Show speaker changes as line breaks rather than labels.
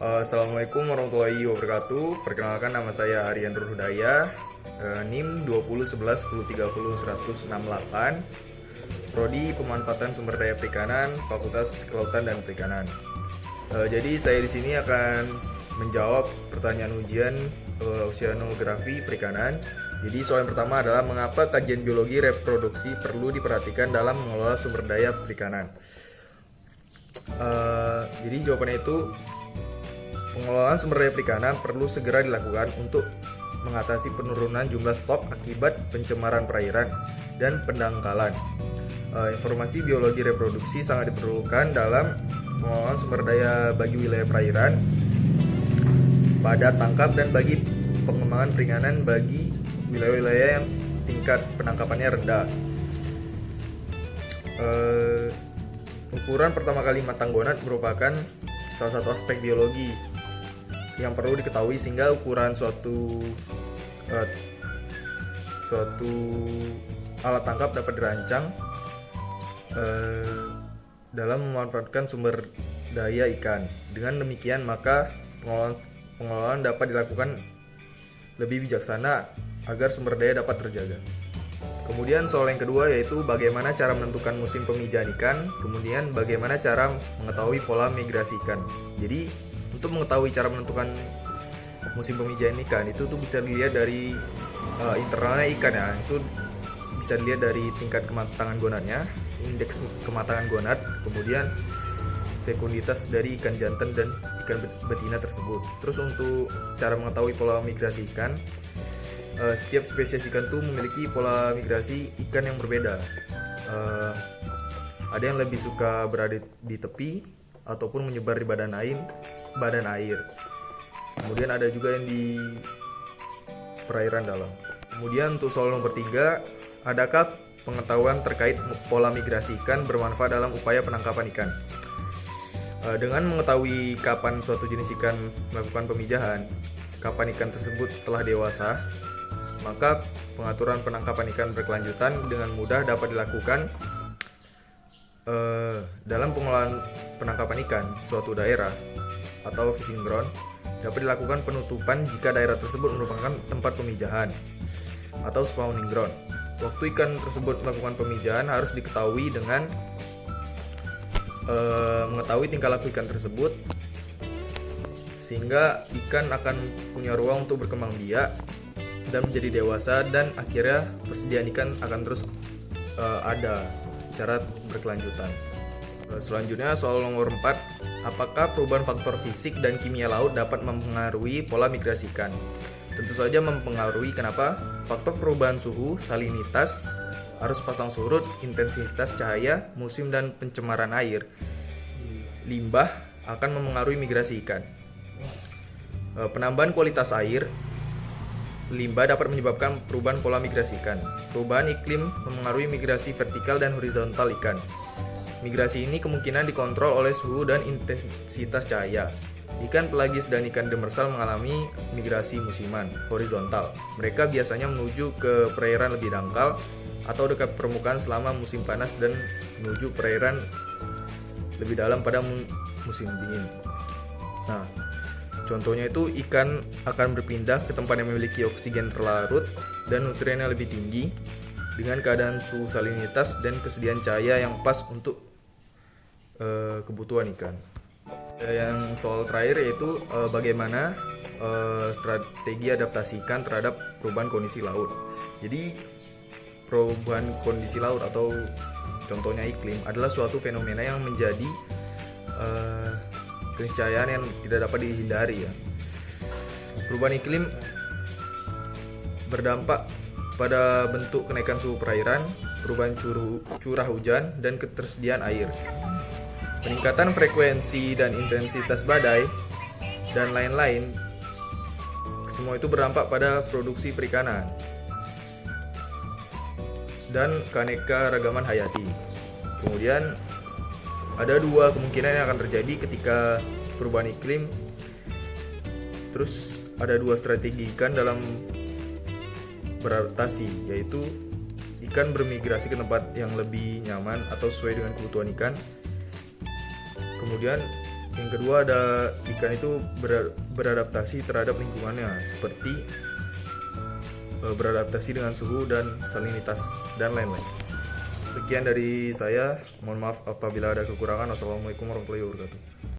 Assalamualaikum warahmatullahi wabarakatuh. Perkenalkan, nama saya Aryan Hudaya, NIM 201110301068, Prodi Pemanfaatan Sumber Daya Perikanan, Fakultas Kelautan dan Perikanan. Jadi saya di sini akan menjawab pertanyaan ujian Oceanografi Perikanan. Jadi soal yang pertama adalah mengapa kajian biologi reproduksi perlu diperhatikan dalam mengelola sumber daya perikanan. Jadi jawabannya itu, pengelolaan sumber daya perikanan perlu segera dilakukan untuk mengatasi penurunan jumlah stok akibat pencemaran perairan dan pendangkalan. Informasi biologi reproduksi sangat diperlukan dalam pengelolaan sumber daya bagi wilayah perairan, pada tangkap, dan bagi pengembangan perikanan bagi wilayah-wilayah yang tingkat penangkapannya rendah. Ukuran pertama kali matang gonad merupakan salah satu aspek biologi yang perlu diketahui, sehingga ukuran suatu alat tangkap dapat dirancang dalam memanfaatkan sumber daya ikan. Dengan demikian, maka pengelolaan dapat dilakukan lebih bijaksana agar sumber daya dapat terjaga. Kemudian soal yang kedua yaitu bagaimana cara menentukan musim pemijahan ikan, kemudian bagaimana cara mengetahui pola migrasi ikan. Jadi untuk mengetahui cara menentukan musim pemijahan ikan itu tuh bisa dilihat dari internalnya ikan ya. Itu bisa dilihat dari tingkat kematangan gonadnya, indeks kematangan gonad, kemudian fekunditas dari ikan jantan dan ikan betina tersebut. Terus untuk cara mengetahui pola migrasi ikan, setiap spesies ikan itu memiliki pola migrasi ikan yang berbeda. Ada yang lebih suka berada di tepi ataupun menyebar di badan air. Kemudian ada juga yang di perairan dalam. Kemudian untuk soal nomor 3, adakah pengetahuan terkait pola migrasi ikan bermanfaat dalam upaya penangkapan ikan? Dengan mengetahui kapan suatu jenis ikan melakukan pemijahan, kapan ikan tersebut telah dewasa, maka pengaturan penangkapan ikan berkelanjutan dengan mudah dapat dilakukan. Dalam pengelolaan penangkapan ikan suatu daerah atau fishing ground, dapat dilakukan penutupan jika daerah tersebut merupakan tempat pemijahan atau spawning ground. Waktu ikan tersebut melakukan pemijahan harus diketahui dengan mengetahui tingkah laku ikan tersebut, sehingga ikan akan punya ruang untuk berkembang biak dan menjadi dewasa, dan akhirnya persediaan ikan akan terus ada secara berkelanjutan. Selanjutnya soal nomor 4, apakah perubahan faktor fisik dan kimia laut dapat mempengaruhi pola migrasi ikan? Tentu saja mempengaruhi. Kenapa? Faktor perubahan suhu, salinitas, arus pasang surut, intensitas cahaya, musim, dan pencemaran air, limbah akan mempengaruhi migrasi ikan. Penambahan kualitas air, limbah dapat menyebabkan perubahan pola migrasi ikan. Perubahan iklim mempengaruhi migrasi vertikal dan horizontal ikan. Migrasi ini kemungkinan dikontrol oleh suhu dan intensitas cahaya. Ikan pelagis dan ikan demersal mengalami migrasi musiman, horizontal. Mereka biasanya menuju ke perairan lebih dangkal atau dekat permukaan selama musim panas dan menuju perairan lebih dalam pada musim dingin. Nah, contohnya itu ikan akan berpindah ke tempat yang memiliki oksigen terlarut dan nutrien yang lebih tinggi dengan keadaan suhu salinitas dan kesediaan cahaya yang pas untuk kebutuhan ikan. Yang soal terakhir yaitu bagaimana strategi adaptasi ikan terhadap perubahan kondisi laut. Jadi perubahan kondisi laut atau contohnya iklim adalah suatu fenomena yang menjadi keniscayaan yang tidak dapat dihindari ya. Perubahan iklim berdampak pada bentuk kenaikan suhu perairan, perubahan curah hujan, dan ketersediaan air, peningkatan frekuensi dan intensitas badai, dan lain-lain. Semua itu berdampak pada produksi perikanan dan keanekaragaman hayati. Kemudian ada dua kemungkinan yang akan terjadi ketika perubahan iklim. Terus ada dua strategi ikan dalam beradaptasi, yaitu ikan bermigrasi ke tempat yang lebih nyaman atau sesuai dengan kebutuhan ikan. Kemudian Yang kedua ada ikan itu beradaptasi terhadap lingkungannya, seperti beradaptasi dengan suhu dan salinitas dan lain-lain. Sekian dari saya, mohon maaf apabila ada kekurangan. Wassalamualaikum warahmatullahi wabarakatuh.